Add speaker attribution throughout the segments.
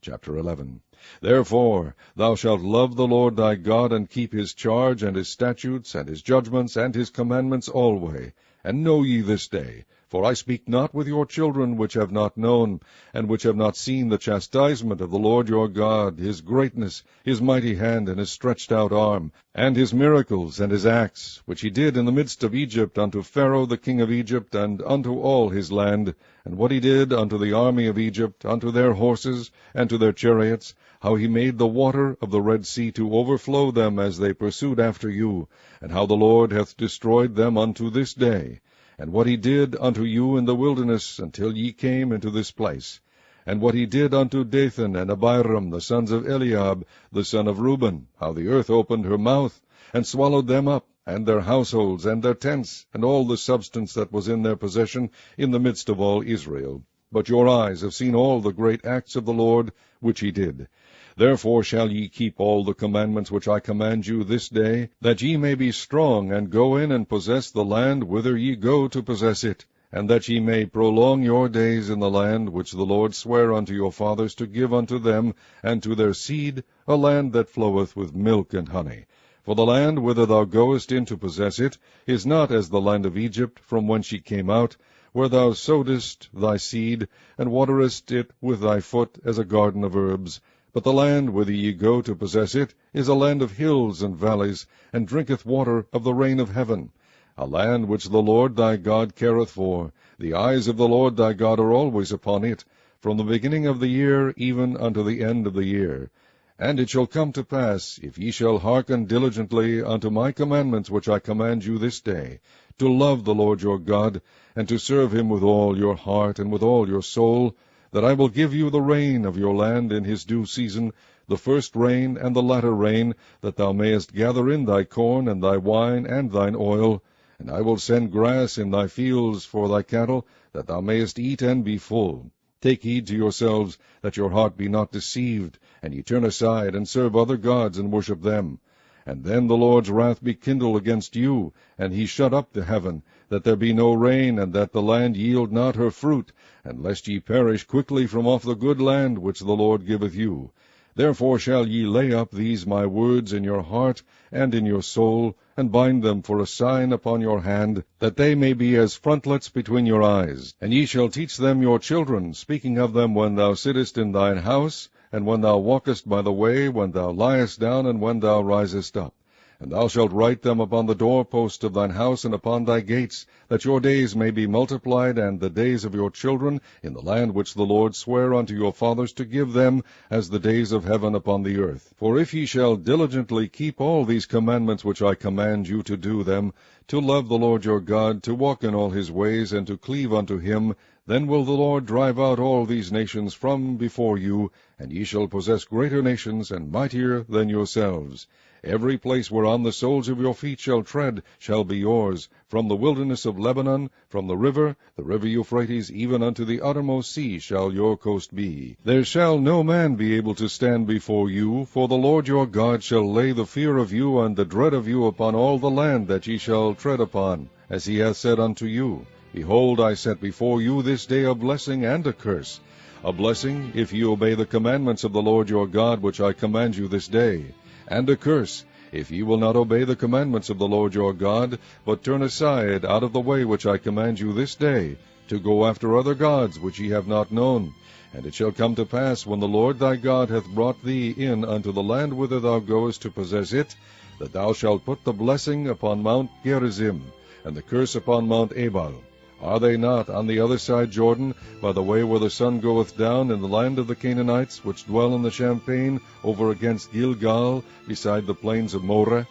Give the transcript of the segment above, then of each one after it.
Speaker 1: Chapter 11. Therefore thou shalt love the Lord thy God, and keep his charge, and his statutes, and his judgments, and his commandments alway. And know ye this day, for I speak not with your children which have not known, and which have not seen the chastisement of the Lord your God, his greatness, his mighty hand, and his stretched out arm, and his miracles, and his acts, which he did in the midst of Egypt unto Pharaoh the king of Egypt, and unto all his land, and what he did unto the army of Egypt, unto their horses, and to their chariots, how he made the water of the Red Sea to overflow them as they pursued after you, and how the Lord hath destroyed them unto this day, and what he did unto you in the wilderness until ye came into this place, and what he did unto Dathan and Abiram, the sons of Eliab, the son of Reuben, how the earth opened her mouth, and swallowed them up, and their households, and their tents, and all the substance that was in their possession, in the midst of all Israel. But your eyes have seen all the great acts of the Lord, which he did. Therefore shall ye keep all the commandments which I command you this day, that ye may be strong, and go in and possess the land whither ye go to possess it, and that ye may prolong your days in the land which the Lord sware unto your fathers to give unto them and to their seed, a land that floweth with milk and honey. For the land whither thou goest in to possess it is not as the land of Egypt, from whence ye came out, where thou sowedst thy seed, and waterest it with thy foot as a garden of herbs. But the land whither ye go to possess it is a land of hills and valleys, and drinketh water of the rain of heaven, a land which the Lord thy God careth for. The eyes of the Lord thy God are always upon it, from the beginning of the year even unto the end of the year. And it shall come to pass, if ye shall hearken diligently unto my commandments which I command you this day, to love the Lord your God, and to serve him with all your heart and with all your soul, that I will give you the rain of your land in his due season, the first rain and the latter rain, that thou mayest gather in thy corn and thy wine and thine oil. And I will send grass in thy fields for thy cattle, that thou mayest eat and be full. Take heed to yourselves, that your heart be not deceived, and ye turn aside, and serve other gods, and worship them. And then the Lord's wrath be kindled against you, and he shut up the heaven, that there be no rain, and that the land yield not her fruit, and lest ye perish quickly from off the good land which the Lord giveth you. Therefore shall ye lay up these my words in your heart and in your soul, and bind them for a sign upon your hand, that they may be as frontlets between your eyes. And ye shall teach them your children, speaking of them when thou sittest in thine house, and when thou walkest by the way, when thou liest down, and when thou risest up. And thou shalt write them upon the doorpost of thine house and upon thy gates, that your days may be multiplied, and the days of your children, in the land which the Lord sware unto your fathers to give them, as the days of heaven upon the earth. For if ye shall diligently keep all these commandments which I command you to do them, to love the Lord your God, to walk in all his ways, and to cleave unto him, then will the Lord drive out all these nations from before you, and ye shall possess greater nations and mightier than yourselves. Every place whereon the soles of your feet shall tread shall be yours, from the wilderness of Lebanon, from the river Euphrates, even unto the uttermost sea shall your coast be. There shall no man be able to stand before you, for the Lord your God shall lay the fear of you and the dread of you upon all the land that ye shall tread upon, as he hath said unto you. Behold, I set before you this day a blessing and a curse. A blessing, if ye obey the commandments of the Lord your God, which I command you this day. And a curse, if ye will not obey the commandments of the Lord your God, but turn aside out of the way which I command you this day, to go after other gods which ye have not known. And it shall come to pass, when the Lord thy God hath brought thee in unto the land whither thou goest to possess it, that thou shalt put the blessing upon Mount Gerizim, and the curse upon Mount Ebal. Are they not on the other side Jordan, by the way where the sun goeth down, in the land of the Canaanites, which dwell in the champaign, over against Gilgal, beside the plains of Moreh?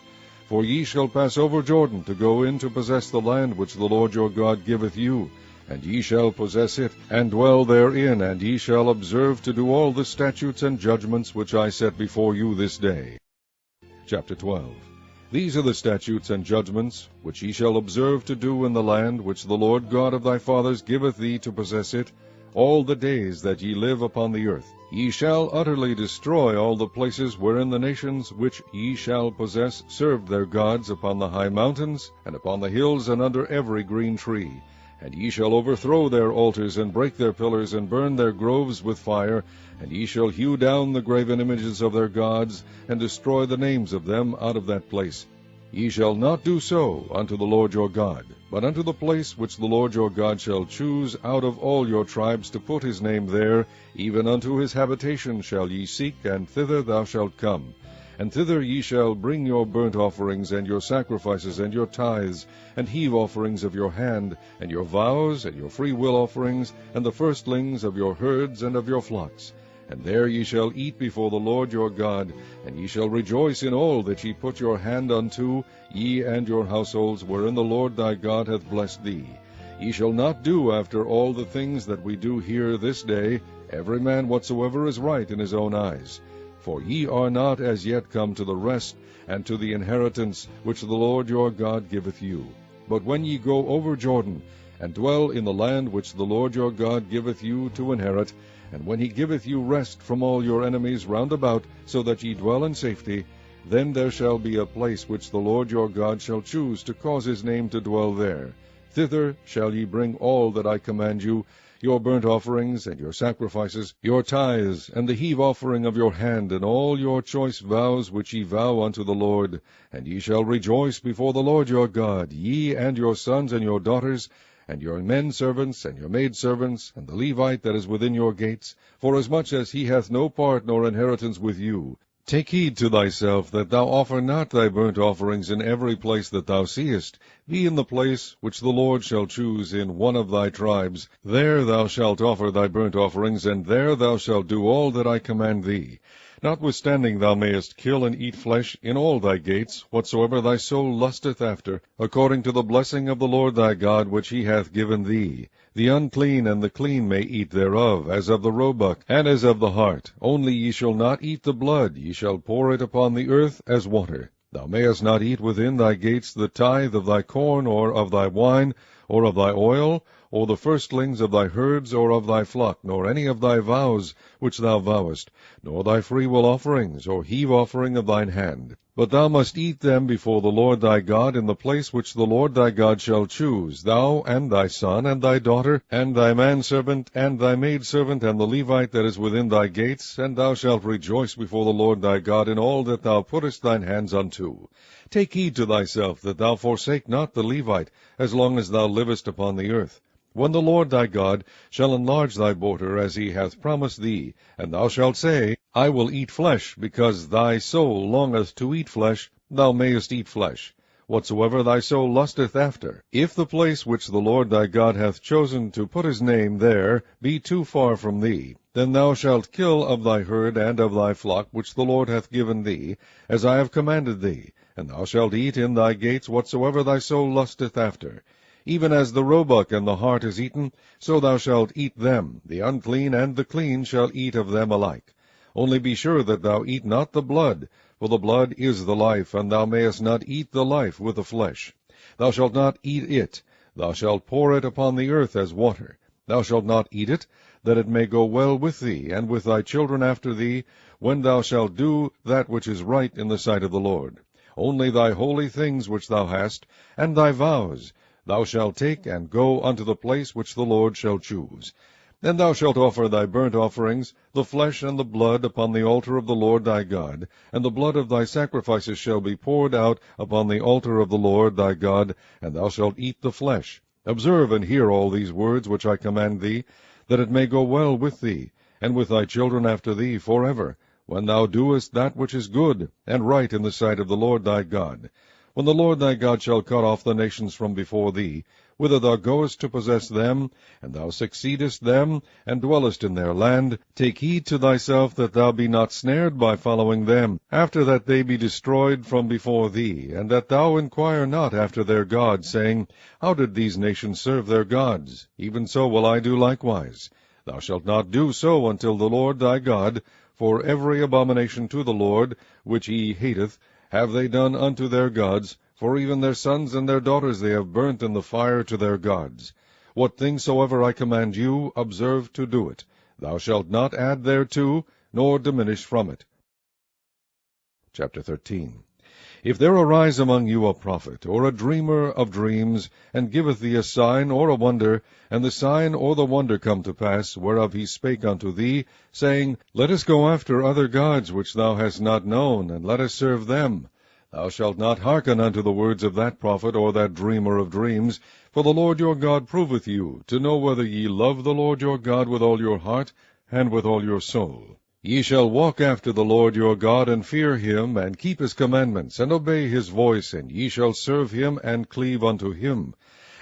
Speaker 1: For ye shall pass over Jordan, to go in to possess the land which the Lord your God giveth you. And ye shall possess it, and dwell therein, and ye shall observe to do all the statutes and judgments which I set before you this day. Chapter 12. These are the statutes and judgments which ye shall observe to do in the land which the Lord God of thy fathers giveth thee to possess it, all the days that ye live upon the earth. Ye shall utterly destroy all the places wherein the nations which ye shall possess served their gods, upon the high mountains, and upon the hills, and under every green tree. And ye shall overthrow their altars, and break their pillars, and burn their groves with fire, and ye shall hew down the graven images of their gods, and destroy the names of them out of that place. Ye shall not do so unto the Lord your God, but unto the place which the Lord your God shall choose out of all your tribes to put his name there, even unto his habitation shall ye seek, and thither thou shalt come. And thither ye shall bring your burnt offerings, and your sacrifices, and your tithes, and heave offerings of your hand, and your vows, and your freewill offerings, and the firstlings of your herds and of your flocks. And there ye shall eat before the Lord your God, and ye shall rejoice in all that ye put your hand unto, ye and your households, wherein the Lord thy God hath blessed thee. Ye shall not do after all the things that we do here this day, every man whatsoever is right in his own eyes. For ye are not as yet come to the rest, and to the inheritance which the Lord your God giveth you. But when ye go over Jordan, and dwell in the land which the Lord your God giveth you to inherit, and when he giveth you rest from all your enemies round about, so that ye dwell in safety, then there shall be a place which the Lord your God shall choose to cause his name to dwell there. Thither shall ye bring all that I command you, your burnt offerings, and your sacrifices, your tithes, and the heave offering of your hand, and all your choice vows which ye vow unto the Lord. And ye shall rejoice before the Lord your God, ye and your sons and your daughters, and your men servants, and your maidservants, and the Levite that is within your gates, forasmuch as he hath no part nor inheritance with you. Take heed to thyself that thou offer not thy burnt offerings in every place that thou seest. Be in the place which the Lord shall choose in one of thy tribes. There thou shalt offer thy burnt offerings, and there thou shalt do all that I command thee. Notwithstanding thou mayest kill and eat flesh in all thy gates, whatsoever thy soul lusteth after, according to the blessing of the Lord thy God which he hath given thee. The unclean and the clean may eat thereof, as of the roebuck, and as of the hart. Only ye shall not eat the blood, ye shall pour it upon the earth as water. Thou mayest not eat within thy gates the tithe of thy corn, or of thy wine, or of thy oil, or the firstlings of thy herds, or of thy flock, nor any of thy vows which thou vowest, nor thy freewill offerings, or heave offering of thine hand. But thou must eat them before the Lord thy God in the place which the Lord thy God shall choose, thou, and thy son, and thy daughter, and thy manservant, and thy maidservant, and the Levite that is within thy gates, and thou shalt rejoice before the Lord thy God in all that thou puttest thine hands unto. Take heed to thyself that thou forsake not the Levite, as long as thou livest upon the earth. When the Lord thy God shall enlarge thy border, as he hath promised thee, and thou shalt say, I will eat flesh, because thy soul longeth to eat flesh, thou mayest eat flesh, whatsoever thy soul lusteth after. If the place which the Lord thy God hath chosen to put his name there be too far from thee, then thou shalt kill of thy herd and of thy flock which the Lord hath given thee, as I have commanded thee, and thou shalt eat in thy gates whatsoever thy soul lusteth after. Even as the roebuck and the hart is eaten, so thou shalt eat them. The unclean and the clean shall eat of them alike. Only be sure that thou eat not the blood, for the blood is the life, and thou mayest not eat the life with the flesh. Thou shalt not eat it. Thou shalt pour it upon the earth as water. Thou shalt not eat it, that it may go well with thee, and with thy children after thee, when thou shalt do that which is right in the sight of the Lord. Only thy holy things which thou hast, and thy vows, thou shalt take and go unto the place which the Lord shall choose. And thou shalt offer thy burnt offerings, the flesh and the blood, upon the altar of the Lord thy God, and the blood of thy sacrifices shall be poured out upon the altar of the Lord thy God, and thou shalt eat the flesh. Observe and hear all these words which I command thee, that it may go well with thee, and with thy children after thee forever, when thou doest that which is good and right in the sight of the Lord thy God. When the Lord thy God shall cut off the nations from before thee, whither thou goest to possess them, and thou succeedest them, and dwellest in their land, take heed to thyself that thou be not snared by following them, after that they be destroyed from before thee, and that thou inquire not after their gods, saying, How did these nations serve their gods? Even so will I do likewise. Thou shalt not do so until the Lord thy God, for every abomination to the Lord, which he hateth, have they done unto their gods, for even their sons and their daughters they have burnt in the fire to their gods. What things soever I command you, observe to do it. Thou shalt not add thereto, nor diminish from it. Chapter 13. If there arise among you a prophet, or a dreamer of dreams, and giveth thee a sign or a wonder, and the sign or the wonder come to pass, whereof he spake unto thee, saying, Let us go after other gods which thou hast not known, and let us serve them, thou shalt not hearken unto the words of that prophet or that dreamer of dreams, for the Lord your God proveth you, to know whether ye love the Lord your God with all your heart and with all your soul. Ye shall walk after the Lord your God, and fear him, and keep his commandments, and obey his voice, and ye shall serve him, and cleave unto him.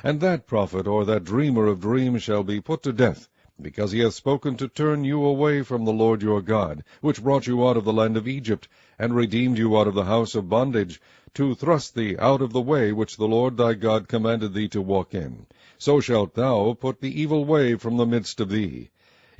Speaker 1: And that prophet or that dreamer of dreams shall be put to death, because he hath spoken to turn you away from the Lord your God, which brought you out of the land of Egypt, and redeemed you out of the house of bondage, to thrust thee out of the way which the Lord thy God commanded thee to walk in. So shalt thou put the evil way from the midst of thee.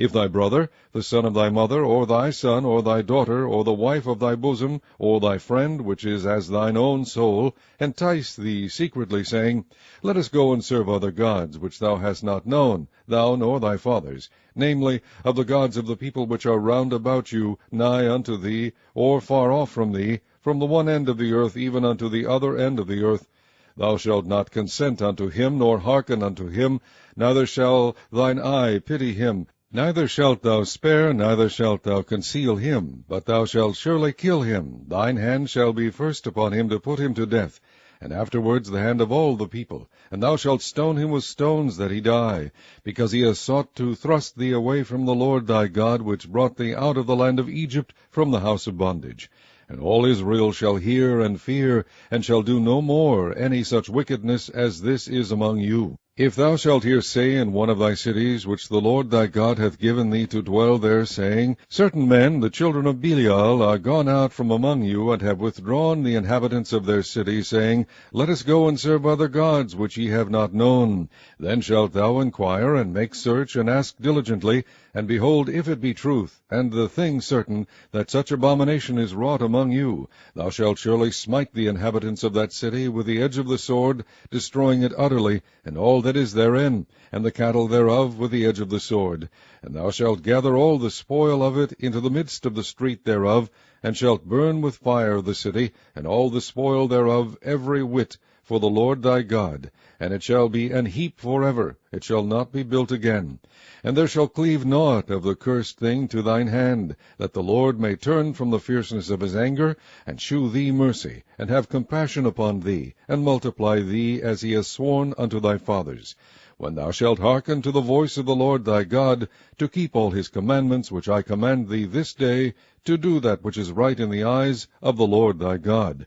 Speaker 1: If thy brother, the son of thy mother, or thy son, or thy daughter, or the wife of thy bosom, or thy friend, which is as thine own soul, entice thee secretly, saying, Let us go and serve other gods, which thou hast not known, thou nor thy fathers, namely, of the gods of the people which are round about you, nigh unto thee, or far off from thee, from the one end of the earth even unto the other end of the earth, thou shalt not consent unto him, nor hearken unto him, neither shall thine eye pity him, neither shalt thou spare, neither shalt thou conceal him, but thou shalt surely kill him. Thine hand shall be first upon him to put him to death, and afterwards the hand of all the people. And thou shalt stone him with stones that he die, because he has sought to thrust thee away from the Lord thy God, which brought thee out of the land of Egypt from the house of bondage. And all Israel shall hear and fear, and shall do no more any such wickedness as this is among you. If thou shalt hear say in one of thy cities, which the Lord thy God hath given thee to dwell there, saying, Certain men, the children of Belial, are gone out from among you, and have withdrawn the inhabitants of their city, saying, Let us go and serve other gods, which ye have not known. Then shalt thou inquire, and make search, and ask diligently, and behold, if it be truth, and the thing certain, that such abomination is wrought among you, thou shalt surely smite the inhabitants of that city with the edge of the sword, destroying it utterly, and all that is therein, and the cattle thereof with the edge of the sword. And thou shalt gather all the spoil of it into the midst of the street thereof, and shalt burn with fire the city, and all the spoil thereof, every whit, for the Lord thy God. And it shall be an heap forever, it shall not be built again. And there shall cleave naught of the cursed thing to thine hand, that the Lord may turn from the fierceness of his anger, and shew thee mercy, and have compassion upon thee, and multiply thee as he has sworn unto thy fathers. When thou shalt hearken to the voice of the Lord thy God, to keep all his commandments which I command thee this day, to do that which is right in the eyes of the Lord thy God.